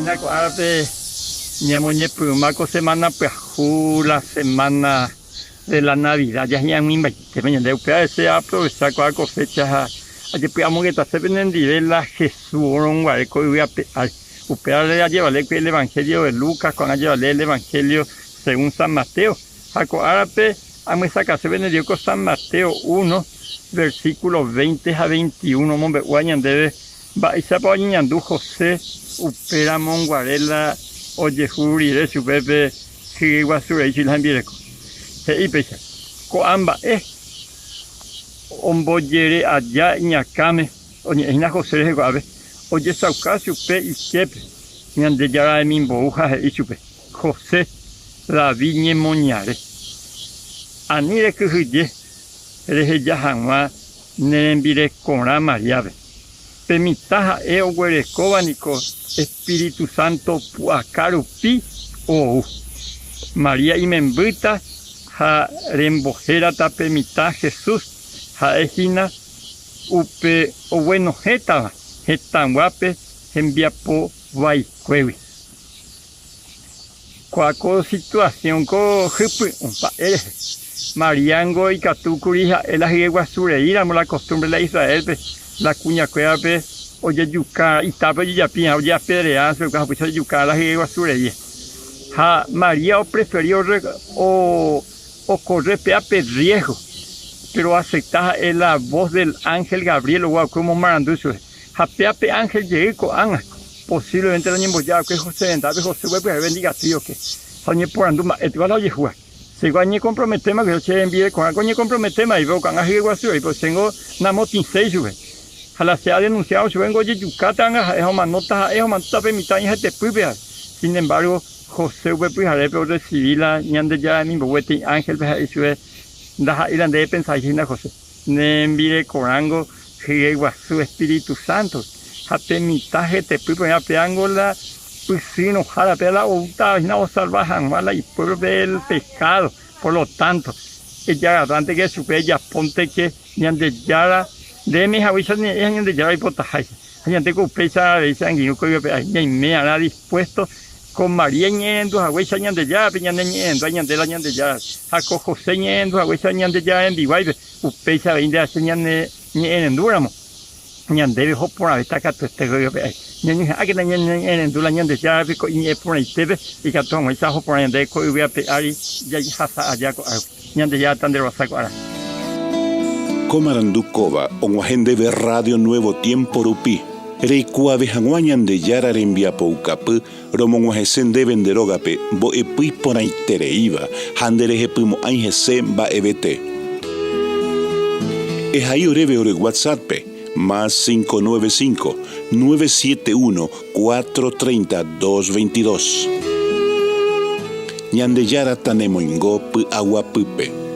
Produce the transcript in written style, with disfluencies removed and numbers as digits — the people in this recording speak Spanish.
Inaco árabe, ñamoñe pumaco semana pues la semana de la Navidad, ya es mi que me de upea ese aprovechar con cosecha, allí podamos que se venden de la Jesús, un guareco y voy a upea le llevarle el Evangelio de Lucas, cuando llevarle el Evangelio según San Mateo, jaco árabe, a esa que se vendió con San Mateo 1, versículos 20 a 21, mombe guayan debe, va y se apoyan José, upera monguarela, oye juri de su bebé, que guasure y silhambireco. Se ipecha, coamba omboyere allá ñacame, oye ina José de guave, oye saucasio pe y kepe, ñande yara de mimboja y chupe, José, la viñe moñare. Anire que huye, eres ya jamás, nerembire con la mariave. Pemitaja huerecoba nico Espíritu Santo puacarupi o María y membita ha rembojera ta pemita Jesús ha ejina upe o bueno jeta guape enviapo vai cuevi cuaco situación co jipe un pa Mariango y Catucurija es la yegua sureira, la costumbre de Israel, la cuña cueva, oye yuca, y tapa y yapina, oye pedreas, pero cuando puso yuca la yegua sureira. Ha María o prefirió o correr pea pedriejo, pero aceptaba la voz del ángel Gabriel o como maranduso. Ha pea pe ángel llegó anga, posiblemente el año embollado que José vendaba, José fue pues bendiga tío que, soñé por anduma, igual oye jugar. Se guañe comprometema que yo se envíe con algo comprometema y veo con ají guasu y pues tengo una motin seis sube. A la se ha denunciado si vengo de Yucatán a manota permitaña te puibea. Sin embargo, José fue pujare pero recibí la ñande ya mi boete ángel y sube da ilan de pensar que José. Ne envíe corango que guasu Espíritu Santo. A permitaje te puibea peangola. Pues sí, no jala, pero la otra no salvajan, ¿vale? Y pueblo del pescado, por lo tanto, ella adelante que su bella ponte que ñande yara de mi javisha ni ñande yara y potajay, ñande que pesa de sanguíneo que ni me hará dispuesto con María ñendo javisha ñande yara, ñande ñendo, ñande la ñande yara, jaco José ñendo javisha ñande yara en Biguaybe, upesa veinte hace ñande en Duramo. Ñande ho por ahí está que te goyo pe ñande aquí en dula ñande ya pico y por ahí te ve y que tomo esa ho por ahí de co y voy a pe ari ya hasa allá ñande ya tan de rosa ahora Comarandukova on agende de Radio Nuevo Tiempo Rupi reikua vejanwa ñande yara rembia poukapu romon hesen de venderogape bo epui por ahí tereiva handere hepumo aingese ba ebete es ahí oreve ore WhatsApp pe más 595-971-430-222. Ñande yara tanemoingo pu agua pupe.